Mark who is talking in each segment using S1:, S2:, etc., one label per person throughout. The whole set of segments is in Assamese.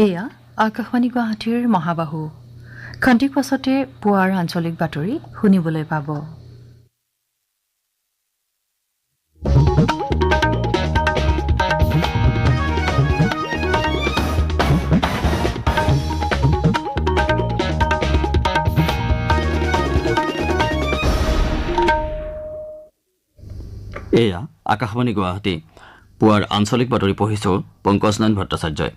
S1: এয়া আকাশবাণী গুৱাহাটীৰ মহাবাহু খন্তেক পাছতে পুৱাৰ আঞ্চলিক বাতৰি শুনিবলৈ পাব।
S2: এয়া আকাশবাণী গুৱাহাটী পুৱাৰ আঞ্চলিক বাতৰি পঢ়িছো পংকজ নয়ন ভট্টাচাৰ্যই।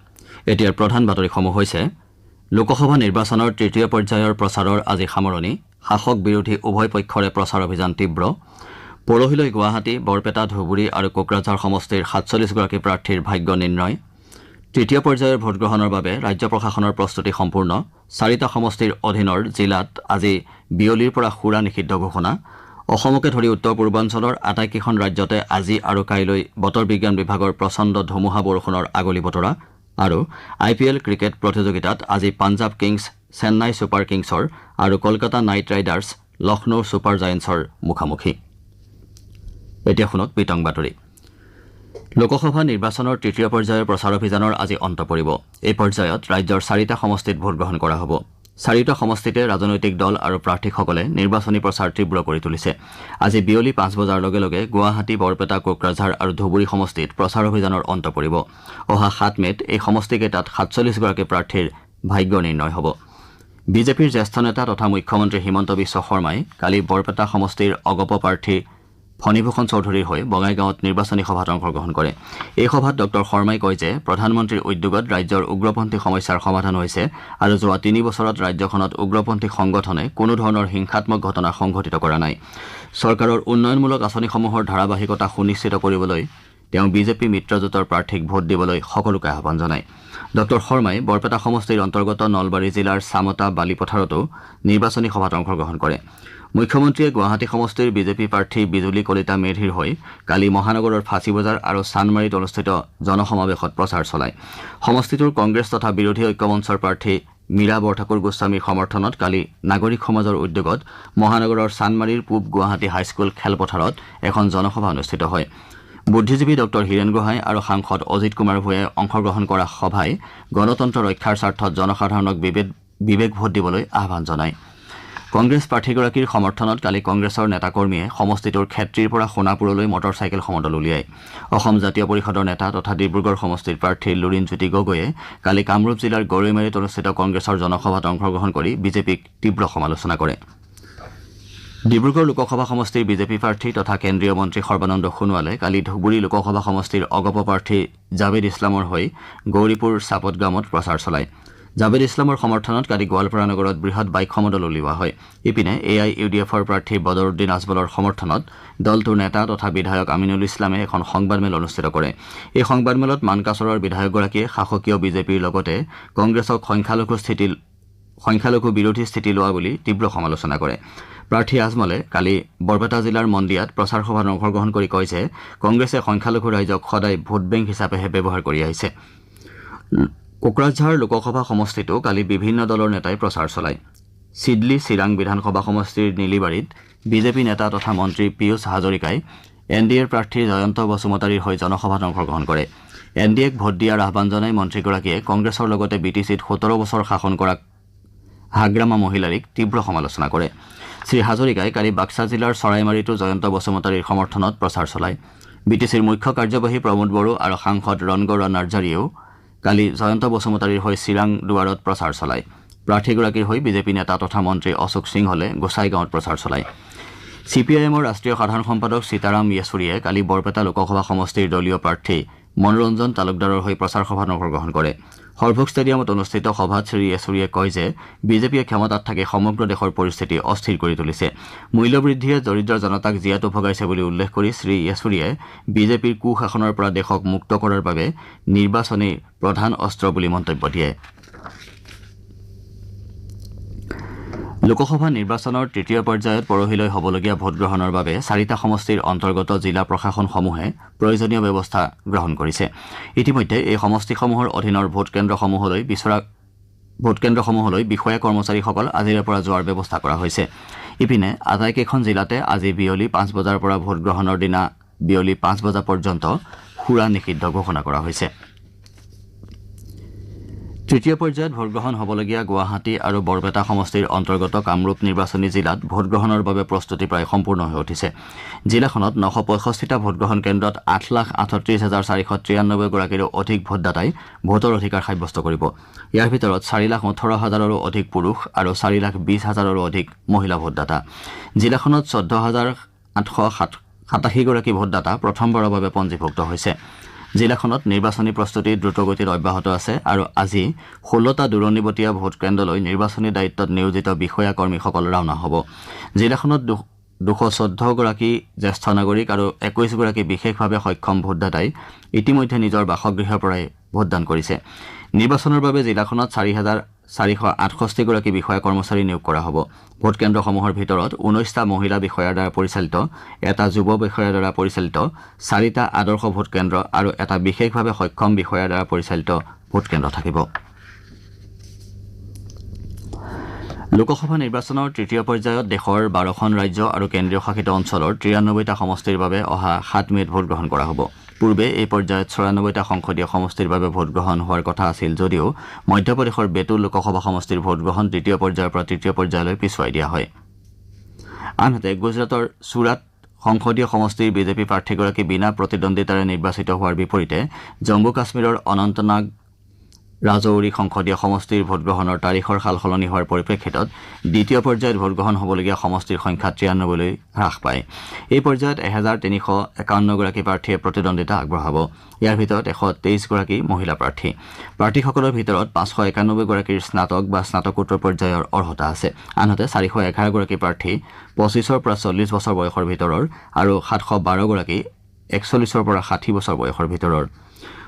S2: এতিয়াৰ প্ৰধান বাতৰিসমূহ হৈছে লোকসভা নিৰ্বাচনৰ তৃতীয় পৰ্যায়ৰ প্ৰচাৰৰ আজি সামৰণি, শাসক বিৰোধী উভয় পক্ষৰে প্ৰচাৰ অভিযান তীব্ৰ। পৰহিলৈ গুৱাহাটী, বৰপেটা, ধুবুৰী আৰু কোকৰাঝাৰ সমষ্টিৰ ৪৭গৰাকী প্ৰাৰ্থীৰ ভাগ্য নিৰ্ণয়। তৃতীয় পৰ্যায়ৰ ভোটগ্ৰহণৰ বাবে ৰাজ্য প্ৰশাসনৰ প্ৰস্তুতি সম্পূৰ্ণ। ৪টা সমষ্টিৰ অধীনৰ জিলাত আজি বিয়লিৰ পৰা সুৰা নিষিদ্ধ ঘোষণা। অসমকে ধৰি উত্তৰ পূৰ্বাঞ্চলৰ আটাইকেইখন ৰাজ্যতে আজি আৰু কাইলৈ বতৰ বিজ্ঞান বিভাগৰ প্ৰচণ্ড ধুমুহা বৰষুণৰ আগলি বতৰা। আৰু IPL ক্ৰিকেট প্ৰতিযোগিতাত আজি পাঞ্জাৱ কিংছ, চেন্নাই ছুপাৰ কিংছৰ আৰু Kolkata Knight Riders, Lucknow Super জায়েণ্টছৰ মুখামুখি। এতিয়া শুনক বিতং বাতৰি। লোকসভা নিৰ্বাচনৰ তৃতীয় পৰ্যায়ৰ প্ৰচাৰ অভিযানৰ আজি অন্ত পৰিব। এই পৰ্যায়ত ৰাজ্যৰ ৪টা সমষ্টিত ভোটগ্ৰহণ কৰা হ'ব। ৪টা সমষ্টিতে ৰাজনৈতিক দল আৰু প্ৰাৰ্থীসকলে নিৰ্বাচনী প্ৰচাৰ তীব্ৰ কৰি তুলিছে। আজি বিয়লি ৫ বজাৰ লগে লগে গুৱাহাটী, বৰপেটা, কোকৰাঝাৰ আৰু ধুবুৰী সমষ্টিত প্ৰচাৰ অভিযানৰ অন্ত পৰিব। অহা ৭ মে'ত এই সমষ্টিকেইটাত ৪৭গৰাকী প্ৰাৰ্থীৰ ভাগ্য নিৰ্ণয় হ'ব। বিজেপিৰ জ্যেষ্ঠ নেতা তথা মুখ্যমন্ত্ৰী হিমন্ত বিশ্ব শৰ্মাই কালি বৰপেটা সমষ্টিৰ অগপ প্ৰাৰ্থী ফণীভূষণ চৌধুৰীৰ হৈ বঙাইগাঁৱত নিৰ্বাচনী সভাত অংশগ্ৰহণ কৰে। এই সভাত ড শৰ্মাই কয় যে প্ৰধানমন্ত্ৰীৰ উদ্যোগত ৰাজ্যৰ উগ্ৰপন্থী সমস্যাৰ সমাধান হৈছে আৰু যোৱা ৩ বছৰত ৰাজ্যখনত উগ্ৰপন্থী সংগঠনে কোনো ধৰণৰ হিংসাত্মক ঘটনা সংঘটিত কৰা নাই। চৰকাৰৰ উন্নয়নমূলক আঁচনিসমূহৰ ধাৰাবাহিকতা সুনিশ্চিত কৰিবলৈ তেওঁ বিজেপি মিত্ৰজোঁটৰ প্ৰাৰ্থীক ভোট দিবলৈ সকলোকে আহ্বান জনায়। ড শৰ্মাই বৰপেটা সমষ্টিৰ অন্তৰ্গত নলবাৰী জিলাৰ চামতা বালিপথাৰতো নিৰ্বাচনী সভাত অংশগ্ৰহণ কৰে। মুখ্যমন্ত্ৰীয়ে গুৱাহাটী সমষ্টিৰ বিজেপি প্ৰাৰ্থী বিজুলী কলিতা মেধিৰ হৈ কালি মহানগৰৰ ফাঁচী বজাৰ আৰু চানমাৰীত অনুষ্ঠিত জনসমাৱেশত প্ৰচাৰ চলায়। সমষ্টিটোৰ কংগ্ৰেছ তথা বিৰোধী ঐক্যমঞ্চৰ প্ৰাৰ্থী মীৰা বৰঠাকুৰ গোস্বামীৰ সমৰ্থনত কালি নাগৰিক সমাজৰ উদ্যোগত মহানগৰৰ চানমাৰীৰ পূব গুৱাহাটী হাইস্কুল খেলপথাৰত এখন জনসভা অনুষ্ঠিত হয়। বুদ্ধিজীৱী ড হীৰেন গোহাঁই আৰু সাংসদ অজিত কুমাৰ ভূঞে অংশগ্ৰহণ কৰা সভাই গণতন্ত্ৰ ৰক্ষাৰ স্বাৰ্থত জনসাধাৰণক বিবেক ভোট দিবলৈ আহ্বান জনায়। কংগ্ৰেছ প্ৰাৰ্থীগৰাকীৰ সমৰ্থনত কালি কংগ্ৰেছৰ নেতাকৰ্মীয়ে সমষ্টিটোৰ খেত্ৰীৰ পৰা সোণাপুৰলৈ মটৰচাইকেল সমদল উলিয়ায়। অসম জাতীয় পৰিষদৰ নেতা তথা ডিব্ৰুগড় সমষ্টিৰ প্ৰাৰ্থী লুৰিণজ্যোতি গগৈয়ে কালি কামৰূপ জিলাৰ গৰৈমাৰীত অনুষ্ঠিত কংগ্ৰেছৰ জনসভাত অংশগ্ৰহণ কৰি বিজেপিক তীব্ৰ সমালোচনা কৰে। ডিব্ৰুগড় লোকসভা সমষ্টিৰ বিজেপি প্ৰাৰ্থী তথা কেন্দ্ৰীয় মন্ত্ৰী সৰ্বানন্দ সোণোৱালে কালি ধুবুৰী লোকসভা সমষ্টিৰ অগপ প্ৰাৰ্থী জাভেদ ইছলামৰ হৈ গৌৰীপুৰ চাপতগামত প্ৰচাৰ চলায়। জাভেদ ইছলামৰ সমৰ্থনত কালি গোৱালপাৰা নগৰত বৃহৎ বাইক সমদল উলিওৱা হয়। ইপিনে AIUDFৰ প্ৰাৰ্থী বদৰুদ্দিন আজমলৰ সমৰ্থনত দলটোৰ নেতা তথা বিধায়ক আমিনুল ইছলামে এখন সংবাদমেল অনুষ্ঠিত কৰে। এই সংবাদমেলত মানকাচৰৰ বিধায়কগৰাকীয়ে শাসকীয় বিজেপিৰ লগতে কংগ্ৰেছক সংখ্যালঘু বিৰোধী স্থিতি লোৱা বুলি তীব্ৰ সমালোচনা কৰে। প্ৰাৰ্থী আজমলে কালি বৰপেটা জিলাৰ মন্দিয়াত প্ৰচাৰ সভাত অংশগ্ৰহণ কৰি কয় যে কংগ্ৰেছে সংখ্যালঘু ৰাইজক সদায় ভোট বেংক হিচাপেহে ব্যৱহাৰ কৰি আহিছে। কোকৰাঝাৰ লোকসভা সমষ্টিতো কালি বিভিন্ন দলৰ নেতাই প্ৰচাৰ চলায়। চিডলি চিৰাং বিধানসভা সমষ্টিৰ নীলিবাৰীত বিজেপি নেতা তথা মন্ত্ৰী পীয়ুষ হাজৰিকাই NDAৰ প্ৰাৰ্থী জয়ন্ত বসুমতাৰীৰ হৈ জনসভাত অংশগ্ৰহণ কৰে। NDAক ভোট দিয়াৰ আহ্বান জনাই মন্ত্ৰীগৰাকীয়ে কংগ্ৰেছৰ লগতে BTCত 17 বছৰ শাসন কৰা হাগ্ৰামা মহিলাৰীক তীব্ৰ সমালোচনা কৰে। শ্ৰীহাজৰিকাই কালি বাক্সা জিলাৰ চৰাইমাৰীতো জয়ন্ত বসুমতাৰীৰ সমৰ্থনত প্ৰচাৰ চলায়। BTCৰ মুখ্য কাৰ্যবাহী প্ৰমোদ বড়ো আৰু সাংসদ ৰণগৌৰা নাৰ্জাৰীয়েও কালি জয়ন্ত বসুমতাৰীৰ হৈ চিৰাং দুৱাৰত প্ৰচাৰ চলায়। প্ৰাৰ্থীগৰাকীৰ হৈ বিজেপি নেতা তথা মন্ত্ৰী অশোক সিংহলে গোসাইগাঁৱত প্ৰচাৰ চলায়। CPIMৰ ৰাষ্ট্ৰীয় সাধাৰণ সম্পাদক সীতাৰাম য়েচুৰীয়ে কালি বৰপেটা লোকসভা সমষ্টিৰ দলীয় প্ৰাৰ্থী মনোৰঞ্জন তালুকদাৰৰ হৈ প্ৰচাৰ সভাত অংশগ্ৰহণ কৰে। হৰভোগ ষ্টেডিয়ামত অনুষ্ঠিত সভাত শ্ৰী য়েচুৰীয়ে কয় যে বিজেপিয়ে ক্ষমতাত থাকি সমগ্ৰ দেশৰ পৰিস্থিতি অস্থিৰ কৰি তুলিছে। মূল্যবৃদ্ধিয়ে দৰিদ্ৰ জনতাক জীয়াতু ভগাইছে বুলি উল্লেখ কৰি শ্ৰী য়েচুৰীয়ে বিজেপিৰ কুশাসনৰ পৰা দেশক মুক্ত কৰাৰ বাবে নিৰ্বাচনী প্ৰধান অস্ত্ৰ বুলি মন্তব্য দিয়ে। লোকসভা নিৰ্বাচনৰ তৃতীয় পৰ্যায়ত পৰহিলৈ হ'বলগীয়া ভোটগ্ৰহণৰ বাবে 4টা সমষ্টিৰ অন্তৰ্গত জিলা প্ৰশাসনসমূহে প্ৰয়োজনীয় ব্যৱস্থা গ্ৰহণ কৰিছে। ইতিমধ্যে এই সমষ্টিসমূহৰ অধীনৰ ভোটকেন্দ্ৰসমূহলৈ বিষয়া কৰ্মচাৰীসকল আজিৰে পৰা যোৱাৰ ব্যৱস্থা কৰা হৈছে। ইপিনে আটাইকেইখন জিলাতে আজি বিয়লি 5 বজাৰ পৰা ভোটগ্ৰহণৰ দিনা বিয়লি 5 বজা পৰ্যন্ত সুৰা নিষিদ্ধ ঘোষণা কৰা হৈছে। তৃতীয় পৰ্যায়ত ভোটগ্ৰহণ হ'বলগীয়া গুৱাহাটী আৰু বৰপেটা সমষ্টিৰ অন্তৰ্গত কামৰূপ নিৰ্বাচনী জিলাত ভোটগ্ৰহণৰ বাবে প্ৰস্তুতি প্ৰায় সম্পূৰ্ণ হৈ উঠিছে। জিলাখনত 965টা ভোটগ্ৰহণ কেন্দ্ৰত 8,38,493 গৰাকীৰো অধিক ভোটদাতাই ভোটৰ অধিকাৰ সাব্যস্ত কৰিব। ইয়াৰ ভিতৰত 4,18,000ৰো অধিক পুৰুষ আৰু 4,20,000ৰো অধিক মহিলা ভোটদাতা। জিলাখনত 14,887 গৰাকী ভোটদাতা প্ৰথমবাৰৰ বাবে পঞ্জীভুক্ত হৈছে। জিলাখনত নিৰ্বাচনী প্ৰস্তুতি দ্ৰুতগতিত অব্যাহত আছে আৰু আজি 16টা দূৰণিবতীয়া ভোটকেন্দ্ৰলৈ নিৰ্বাচনী দায়িত্বত নিয়োজিত বিষয়া কৰ্মীসকল ৰাওনা হ'ব। জিলাখনত 214 গৰাকী জ্যেষ্ঠ নাগৰিক আৰু 21 গৰাকী বিশেষভাৱে সক্ষম ভোটদাতাই ইতিমধ্যে নিজৰ বাসগৃহৰ পৰাই ভোটদান কৰিছে। নিৰ্বাচনৰ বাবে জিলাখনত 4,468 গৰাকী বিষয়া কৰ্মচাৰী নিয়োগ কৰা হ'ব। ভোটকেন্দ্ৰসমূহৰ ভিতৰত 19টা মহিলা বিষয়াৰ দ্বাৰা পৰিচালিত, এটা যুৱ বিষয়াৰ দ্বাৰা পৰিচালিত, 4টা আদৰ্শ ভোটকেন্দ্ৰ আৰু এটা বিশেষভাৱে সক্ষম বিষয়াৰ দ্বাৰা পৰিচালিত ভোটকেন্দ্ৰ থাকিব। লোকসভা নিৰ্বাচনৰ তৃতীয় পৰ্যায়ত দেশৰ 12খন ৰাজ্য আৰু কেন্দ্ৰীয় শাসিত অঞ্চলৰ 93টা সমষ্টিৰ বাবে অহা 7 মে'ত ভোটগ্ৰহণ কৰা হ'ব। পূৰ্বে এই পৰ্যায়ত 94টা সংসদীয় সমষ্টিৰ বাবে ভোটগ্ৰহণ হোৱাৰ কথা আছিল যদিও মধ্যপ্ৰদেশৰ বেতুল লোকসভা সমষ্টিৰ ভোটগ্ৰহণ দ্বিতীয় পৰ্যায়ৰ পৰা তৃতীয় পৰ্যায়লৈ পিছুৱাই দিয়া হয়। আনহাতে গুজৰাটৰ চুৰাট সংসদীয় সমষ্টিৰ বিজেপি প্ৰাৰ্থীগৰাকী বিনা প্ৰতিদ্বন্দ্বিতাৰে নিৰ্বাচিত হোৱাৰ বিপৰীতে জম্মু কাশ্মীৰৰ অনন্তনাগ ৰাজৌৰী সংসদীয় সমষ্টিৰ ভোটগ্ৰহণৰ তাৰিখৰ সালসলনি হোৱাৰ পৰিপ্ৰেক্ষিতত দ্বিতীয় পৰ্যায়ত ভোটগ্ৰহণ হ'বলগীয়া সমষ্টিৰ সংখ্যা 93লৈ হ্ৰাস পায়। এই পৰ্যায়ত 1,351 গৰাকী প্ৰাৰ্থীয়ে প্ৰতিদ্বন্দ্বিতা আগবঢ়াব। ইয়াৰ ভিতৰত 123 গৰাকী মহিলা প্ৰাৰ্থী। প্ৰাৰ্থীসকলৰ ভিতৰত 591 গৰাকীৰ স্নাতক বা স্নাতকোত্তৰ পৰ্যায়ৰ অৰ্হতা আছে। আনহাতে 411 গৰাকী প্ৰাৰ্থী 25ৰ পৰা 40 বছৰ বয়সৰ ভিতৰৰ আৰু 712 গৰাকী 41ৰ পৰা 60 বছৰ বয়সৰ ভিতৰৰ।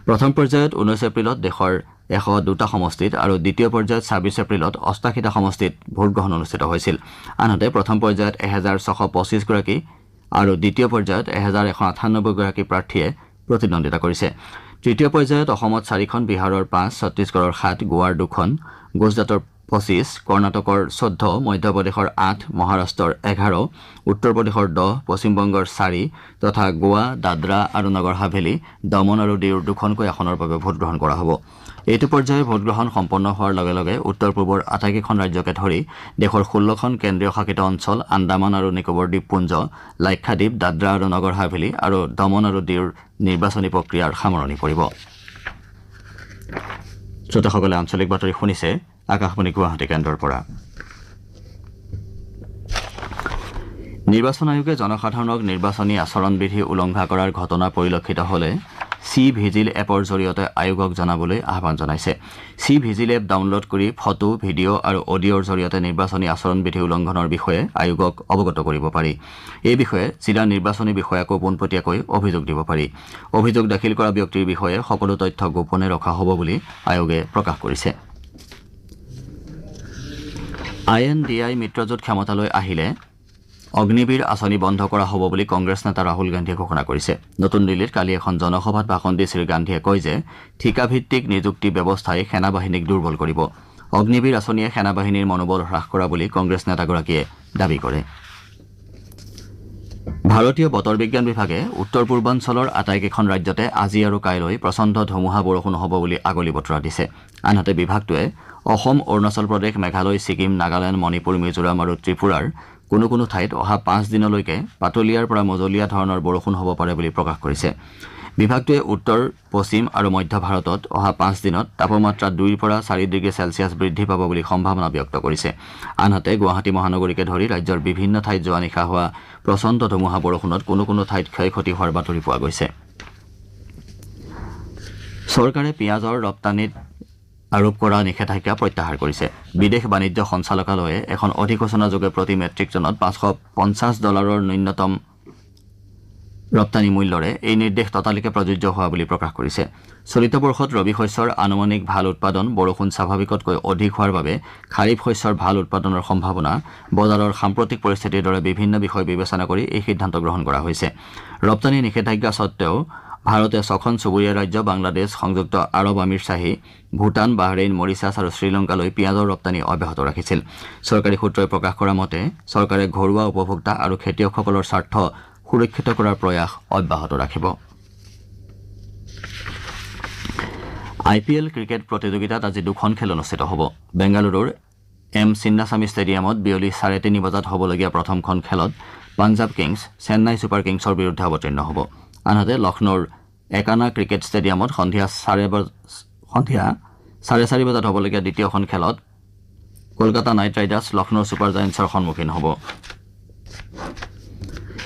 S2: প্ৰথম পৰ্যায়ত 19 এপ্ৰিলত দেশৰ 102টা সমষ্টিত আৰু দ্বিতীয় পৰ্যায়ত 26 এপ্ৰিলত 88টা সমষ্টিত ভোটগ্ৰহণ অনুষ্ঠিত হৈছিল। আনহাতে প্ৰথম পৰ্যায়ত 1,625 গৰাকী আৰু দ্বিতীয় পৰ্যায়ত 1,198 গৰাকী প্ৰাৰ্থীয়ে প্ৰতিদ্বন্দ্বিতা কৰিছে। তৃতীয় পৰ্যায়ত অসমত 4খন, বিহাৰৰ 5, ছত্তীশগড়ৰ 7, গোৱাৰ 2খন, গুজৰাটৰ 25, কৰ্ণাটকৰ 14, মধ্যপ্ৰদেশৰ 8, মহাৰাষ্ট্ৰৰ 11, উত্তৰ প্ৰদেশৰ 10, পশ্চিমবংগৰ 4 তথা গোৱা, দাদৰা আৰু নগৰ হাভেলী, দমন আৰু দিউৰ 2খনকৈ আসনৰ বাবে ভোটগ্ৰহণ কৰা হ'ব। এইটো পৰ্যায়ে ভোটগ্ৰহণ সম্পন্ন হোৱাৰ লগে লগে উত্তৰ পূবৰ আটাইকেইখন ৰাজ্যকে ধৰি দেশৰ 16খন কেন্দ্ৰীয় শাসিত অঞ্চল, আন্দামান আৰু নিকোবৰ দ্বীপপুঞ্জ, লাক্ষাদ্বীপ, দাদৰা আৰু নগৰ হাভেলী আৰু দমন আৰু দিউৰ নিৰ্বাচনী প্ৰক্ৰিয়াৰ সামৰণি পৰিব। শ্ৰোতাসকলে আঞ্চলিক বাতৰি শুনিছে আকাশবাণী গুৱাহাটী কেন্দ্ৰৰ পৰা। নিৰ্বাচন আয়োগে জনসাধাৰণক নিৰ্বাচনী আচৰণবিধি উলংঘা কৰাৰ ঘটনা পৰিলক্ষিত হ'লে চি ভিজিল এপৰ জৰিয়তে আয়োগক জনাবলৈ আহ্বান জনাইছে। চি ভিজিল এপ ডাউনলোড কৰি ফটো, ভিডিঅ' আৰু অডিঅ'ৰ জৰিয়তে নিৰ্বাচনী আচৰণবিধি উলংঘনৰ বিষয়ে আয়োগক অৱগত কৰিব পাৰি। এই বিষয়ে জিলা নিৰ্বাচনী বিষয়াকো পোনপটীয়াকৈ অভিযোগ দিব পাৰি। অভিযোগ দাখিল কৰা ব্যক্তিৰ বিষয়ে সকলো তথ্য গোপনে ৰখা হ'ব বুলি আয়োগে প্ৰকাশ কৰিছে। INDI মিত্ৰজোঁট ক্ষমতালৈ আহিলে অগ্নিবীৰ আঁচনি বন্ধ কৰা হ'ব বুলি কংগ্ৰেছ নেতা ৰাহুল গান্ধীয়ে ঘোষণা কৰিছে। নতুন দিল্লীত কালি এখন জনসভাত ভাষণ দি শ্ৰীগান্ধীয়ে কয় যে ঠিকাভিত্তিক নিযুক্তি ব্যৱস্থাই সেনাবাহিনীক দুৰ্বল কৰিব। অগ্নিবীৰ আঁচনিয়ে সেনাবাহিনীৰ মনোবল হ্ৰাস কৰা বুলি কংগ্ৰেছ নেতাগৰাকীয়ে দাবী কৰে। ভাৰতীয় বতৰ বিজ্ঞান বিভাগে উত্তৰ পূৰ্বাঞ্চলৰ আটাইকেইখন ৰাজ্যতে আজি আৰু কাইলৈ প্ৰচণ্ড ধুমুহা বৰষুণ হ'ব বুলি আগলি বতৰা দিছে। আনহাতে বিভাগটোৱে অসম, অৰুণাচল প্ৰদেশ, মেঘালয়, ছিকিম, নাগালেণ্ড, মণিপুৰ, মিজোৰাম আৰু ত্ৰিপুৰাৰ কোনো কোনো ঠাইত অহা 5 দিনলৈকে পাতলীয়াৰ পৰা মজলীয়া ধৰণৰ বৰষুণ হ'ব পাৰে বুলি প্ৰকাশ কৰিছে। বিভাগটোৱে উত্তৰ, পশ্চিম আৰু মধ্য ভাৰতত অহা 5 দিনত তাপমাত্ৰা 2ৰ পৰা 4 ডিগ্ৰী চেলছিয়াছ বৃদ্ধি পাব বুলি সম্ভাৱনা ব্যক্ত কৰিছে। আনহাতে গুৱাহাটী মহানগৰীকে ধৰি ৰাজ্যৰ বিভিন্ন ঠাইত যোৱা নিশা হোৱা প্ৰচণ্ড ধুমুহা বৰষুণত কোনো কোনো ঠাইত ক্ষয় ক্ষতি হোৱাৰ বাতৰি পোৱা গৈছে। চৰকাৰে পিঁয়াজৰ ৰপ্তানিত আৰোপ কৰা নিষেধাজ্ঞা প্ৰত্যাহাৰ কৰিছে। বিদেশ বাণিজ্য সঞ্চালকালয়ে এখন অধিসূচনাযোগে প্ৰতি মেট্ৰিক টনত $550 ন্যূনতম ৰপ্তানি মূল্যৰে এই নিৰ্দেশ ততালিকে প্ৰযোজ্য হোৱা বুলি প্ৰকাশ কৰিছে। চলিত বৰ্ষত ৰবি শস্যৰ আনুমানিক ভাল উৎপাদন, বৰষুণ স্বাভাৱিকতকৈ অধিক হোৱাৰ বাবে খাৰিফ শস্যৰ ভাল উৎপাদনৰ সম্ভাৱনা, বজাৰৰ সাম্প্ৰতিক পৰিস্থিতিৰ দৰে বিভিন্ন বিষয় বিবেচনা কৰি এই সিদ্ধান্ত গ্ৰহণ কৰা হৈছে। ৰপ্তানি নিষেধাজ্ঞা সত্বেও ভাৰতে 6খন চুবুৰীয়া ৰাজ্য বাংলাদেশ, সংযুক্ত আৰৱ আমিৰশ্বাহী, ভূটান, বাহৰেইন, মৰিছাছ আৰু শ্ৰীলংকালৈ পিঁয়াজৰ ৰপ্তানি অব্যাহত ৰাখিছিল। চৰকাৰী সূত্ৰই প্ৰকাশ কৰা মতে চৰকাৰে ঘৰুৱা উপভোক্তা আৰু খেতিয়কসকলৰ স্বাৰ্থ সুৰক্ষিত কৰাৰ প্ৰয়াস অব্যাহত ৰাখিব। IPL ক্ৰিকেট প্ৰতিযোগিতাত আজি দুখন খেল অনুষ্ঠিত হ'ব। বেংগালুৰুৰ এম চিন্নাস্বামী ষ্টেডিয়ামত বিয়লি 3:30 বজাত হ'বলগীয়া প্ৰথমখন খেলত পাঞ্জাৱ কিংছ চেন্নাই ছুপাৰ কিংছৰ বিৰুদ্ধে অৱতীৰ্ণ হ'ব। আনহাতে লক্ষ্ণৌৰ একানা ক্ৰিকেট ষ্টেডিয়ামত সন্ধিয়া 4:30 বজাত হ'বলগীয়া দ্বিতীয়খন খেলত Kolkata Knight Riders Lucknow Super জায়েণ্টছৰ সন্মুখীন হ'ব।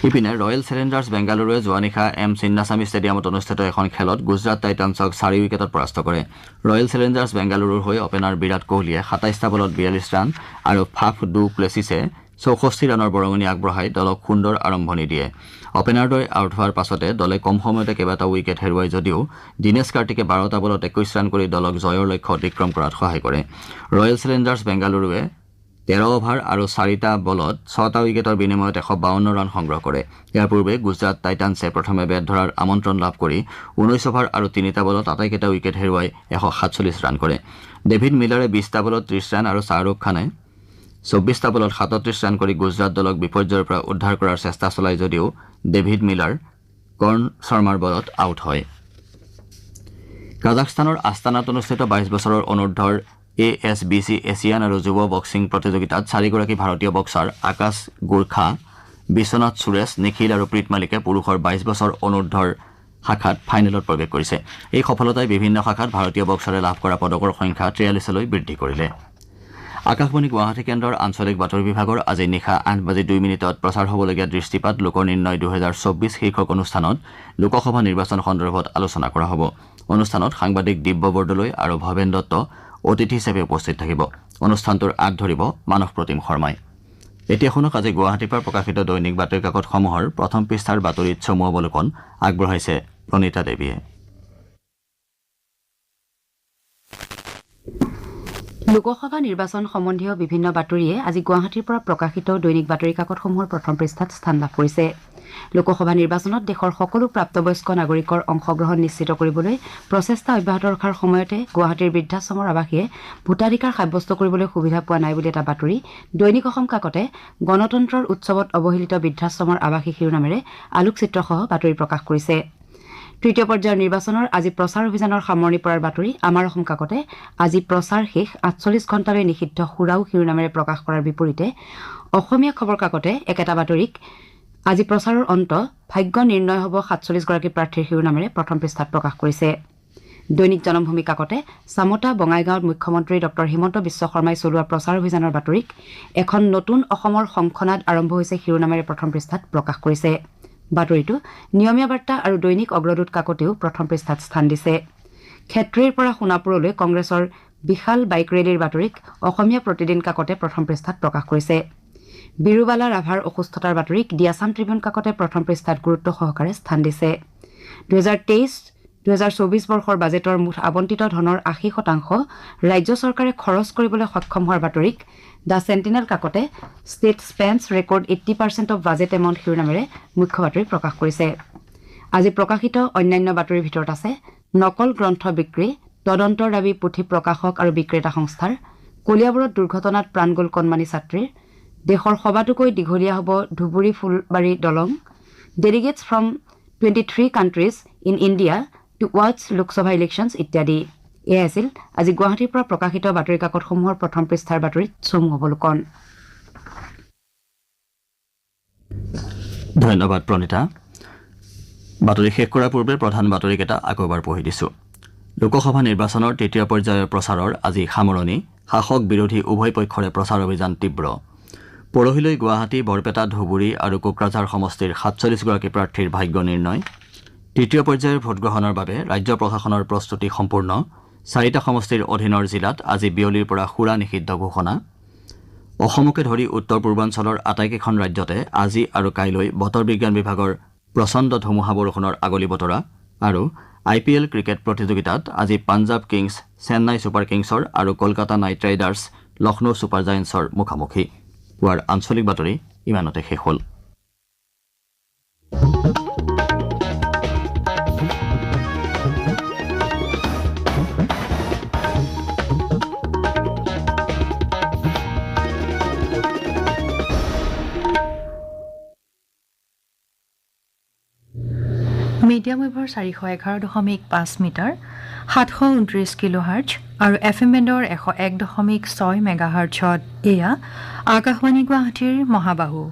S2: ইপিনে ৰয়েল চেলেঞ্জাৰ্ছ বেংগালুৰুৱে যোৱা নিশা এম চিন্নাস্বামী ষ্টেডিয়ামত অনুষ্ঠিত এখন খেলত গুজৰাট টাইটানছক 4 উইকেটত পৰাস্ত কৰে। ৰয়েল চেলেঞ্জাৰ্ছ বেংগালুৰুৰ হৈ অপেনাৰ বিৰাট কোহলীয়ে 27টা বলত 42 ৰান আৰু ফাফ ডু প্লেছিছে 64 ৰানৰ বৰঙণি আগবঢ়াই দলক সুন্দৰ আৰম্ভণি দিয়ে। অপেনাৰদ্বয় আউট হোৱাৰ পাছতে দলে কম সময়তে কেইবাটাও উইকেট হেৰুৱাই যদিও দীনেশ কাৰ্তিকে 12টা বলত 21 ৰান কৰি দলক জয়ৰ লক্ষ্য অতিক্ৰম কৰাত সহায় কৰে। ৰয়েল চেলেঞ্জাৰ্ছ বেংগালুৰুৱে 13 অভাৰ আৰু 4টা বলত 6টা উইকেটৰ বিনিময়ত 152 ৰান সংগ্ৰহ কৰে। ইয়াৰ পূৰ্বে গুজৰাট টাইটানছে প্ৰথমে বেট ধৰাৰ আমন্ত্ৰণ লাভ কৰি 19 অভাৰ আৰু 3টা বলত আটাইকেইটা উইকেট হেৰুৱাই 147 ৰান কৰে। ডেভিড মিলাৰে 20টা বলত 30 ৰান আৰু শ্বাহৰুখ খানে 24টা বলত 37 ৰান কৰি গুজৰাট দলক বিপৰ্যয়ৰ পৰা উদ্ধাৰ কৰাৰ চেষ্টা চলাই যদিও ডেভিড মিলাৰ কৰ্ণ শৰ্মাৰ বলত আউট হয়। কাজাখস্তানৰ আস্তানাত অনুষ্ঠিত 22 বছৰৰ অনুৰ্ধৰ ASBC এছিয়ান আৰু যুৱ বক্সিং প্ৰতিযোগিতাত 4গৰাকী ভাৰতীয় বক্সাৰ আকাশ গোৰ্খা, বিশ্বনাথ সুৰেশ, নিখিল আৰু প্ৰীত মালিকে পুৰুষৰ 22 বছৰ অনুৰ্ধৰ শাখাত ফাইনেলত প্ৰৱেশ কৰিছে। এই সফলতাই বিভিন্ন শাখাত ভাৰতীয় বক্সাৰে লাভ কৰা পদকৰ সংখ্যা 43লৈ বৃদ্ধি কৰিলে। আকাশবাণী গুৱাহাটী কেন্দ্ৰৰ আঞ্চলিক বাতৰি বিভাগৰ আজি নিশা 8:02 প্ৰচাৰ হ'বলগীয়া দৃষ্টিপাত লোকনিৰ্ণয় 2024 শীৰ্ষক অনুষ্ঠানত লোকসভা নিৰ্বাচন সন্দৰ্ভত আলোচনা কৰা হ'ব। অনুষ্ঠানত সাংবাদিক দিব্য বৰদলৈ আৰু ভৱেন দত্ত অতিথি হিচাপে উপস্থিত থাকিব। অনুষ্ঠানটোৰ আগ ধৰিব মানস প্ৰতিম শৰ্মাই। এতিয়া শুনক আজি গুৱাহাটীৰ পৰা প্ৰকাশিত দৈনিক বাতৰি কাকতসমূহৰ প্ৰথম পৃষ্ঠাৰ বাতৰিত চমু অৱলোকন আগবঢ়াইছে প্ৰণীতা দেৱীয়ে।
S3: লোকসভা নিৰ্বাচন সম্বন্ধীয় বিভিন্ন বাতৰিয়ে আজি গুৱাহাটীৰ পৰা প্ৰকাশিত দৈনিক বাতৰি কাকতসমূহৰ প্ৰথম পৃষ্ঠাত স্থান লাভ কৰিছে। লোকসভা নিৰ্বাচনত দেশৰ সকলো প্ৰাপ্তবয়স্ক নাগৰিকৰ অংশগ্ৰহণ নিশ্চিত কৰিবলৈ প্ৰচেষ্টা অব্যাহত ৰখাৰ সময়তে গুৱাহাটীৰ বৃদ্ধাশ্ৰমৰ আৱাসীয়ে ভোটাধিকাৰ সাব্যস্ত কৰিবলৈ সুবিধা পোৱা নাই বুলি এটা বাতৰি দৈনিক অসম কাকতে গণতন্ত্ৰৰ উৎসৱত অৱহেলিত বৃদ্ধাশ্ৰমৰ আৱাসী শিৰোনামেৰে আলোকচিত্ৰসহ বাতৰি প্ৰকাশ কৰিছে। তৃতীয় পৰ্যায়ৰ নিৰ্বাচনৰ আজি প্ৰচাৰ অভিযানৰ সামৰণি পৰাৰ বাতৰি আমাৰ অসম কাকতে আজি প্ৰচাৰ শেষ 48 ঘণ্টালৈ নিষিদ্ধ সুৰাও শিৰোনামেৰে প্ৰকাশ কৰাৰ বিপৰীতে অসমীয়া খবৰ কাকতে একেটা বাতৰিক আজি প্ৰচাৰৰ অন্ত ভাগ্য নিৰ্ণয় হ'ব 47 গৰাকী প্ৰাৰ্থীৰ শিৰোনামেৰে প্ৰথম পৃষ্ঠাত প্ৰকাশ কৰিছে। দৈনিক জনমভূমি কাকতে চামতা বঙাইগাঁৱত মুখ্যমন্ত্ৰী ডঃ হিমন্ত বিশ্ব শৰ্মাই চলোৱা প্ৰচাৰ অভিযানৰ বাতৰিক এখন নতুন অসমৰ শংখনাদ আৰম্ভ হৈছে শিৰোনামেৰে প্ৰথম পৃষ্ঠাত প্ৰকাশ কৰিছে। বাতৰিটো নিয়মীয়া বাৰ্তা আৰু দৈনিক অগ্ৰদূত কাকতেও প্ৰথম পৃষ্ঠাত স্থান দিছে। ক্ষেত্ৰীৰ পৰা সোণাপুৰলৈ কংগ্ৰেছৰ বিশাল বাইক ৰেলীৰ বাতৰিক অসমীয়া প্ৰতিদিন কাকতে প্ৰথম পৃষ্ঠাত প্ৰকাশ কৰিছে। বিৰুবালা ৰাভাৰ অসুস্থতাৰ বাতৰিক দি আছাম ট্ৰিবিউন কাকতে প্ৰথম পৃষ্ঠাত গুৰুত্ব সহকাৰে স্থান দিছে। 2023-2024 বৰ্ষৰ বাজেটৰ মুঠ আবণ্টিত ধনৰ 80% ৰাজ্য চৰকাৰে খৰচ কৰিবলৈ সক্ষম হোৱাৰ বাতৰিক দ্য চেণ্টিনেল কাকতে state spends record 80% of budget amount শিৰোনামেৰে মুখ্য বাতৰি প্ৰকাশ কৰিছে। আজি প্ৰকাশিত অন্যান্য বাতৰিৰ ভিতৰত আছে নকল গ্ৰন্থ বিক্ৰী, তদন্তৰ দাবী পুথি প্ৰকাশক আৰু বিক্ৰেতা সংস্থাৰ, কলিয়াবৰত দুৰ্ঘটনাত প্ৰাণ গ'ল কণমানি ছাত্ৰীৰ, দেশৰ সবাতোকৈ দীঘলীয়া হ'ব Dhubri Phulbari Dalong, delegates from 23 countries in India to watch Lok Sabha elections ইত্যাদি। এয়াই আছিল আজি গুৱাহাটীৰ পৰা প্ৰকাশিত বাতৰি কাকতসমূহৰ প্ৰথম পৃষ্ঠাৰ বাতৰিত চমু অৱলোকন।
S2: ধন্যবাদ প্ৰণীতা। বাতৰি শেষ কৰাৰ পূৰ্বে প্ৰধান বাতৰিকেইটা আকৌ এবাৰ পঢ়ি দিছো। লোকসভা নিৰ্বাচনৰ তৃতীয় পৰ্যায়ৰ প্ৰচাৰৰ আজি সামৰণি, শাসক বিৰোধী উভয় পক্ষৰে প্ৰচাৰ অভিযান তীব্ৰ। পৰহিলৈ গুৱাহাটী, বৰপেটা, ধুবুৰী আৰু কোকৰাঝাৰ সমষ্টিৰ 47 গৰাকী প্ৰাৰ্থীৰ ভাগ্য নিৰ্ণয়। তৃতীয় পৰ্যায়ৰ ভোটগ্ৰহণৰ বাবে ৰাজ্য প্ৰশাসনৰ প্ৰস্তুতি সম্পূৰ্ণ। 4টা সমষ্টিৰ অধীনৰ জিলাত আজি বিয়লিৰ পৰা সুৰা নিষিদ্ধ ঘোষণা। অসমকে ধৰি উত্তৰ পূৰ্বাঞ্চলৰ আটাইকেইখন ৰাজ্যতে আজি আৰু কাইলৈ বতৰ বিজ্ঞান বিভাগৰ প্ৰচণ্ড ধুমুহা বৰষুণৰ আগলি বতৰা। আৰু IPL ক্ৰিকেট প্ৰতিযোগিতাত আজি পাঞ্জাৱ কিংছ চেন্নাই ছুপাৰ কিংছৰ আৰু Kolkata Knight Riders Lucknow Super জায়েণ্টছৰ মুখামুখি। পুৱাৰ আঞ্চলিক বাতৰি ইমানতে শেষ হ'ল।
S1: মিডিয়াম ৱেভৰ 411.5 মিটাৰ 729 কিলোহাৰ্টজ আৰু FM বেণ্ডৰ 101.6 মেগাহাৰ্টছত এয়া আকাশবাণী গুৱাহাটীৰ মহাবাহু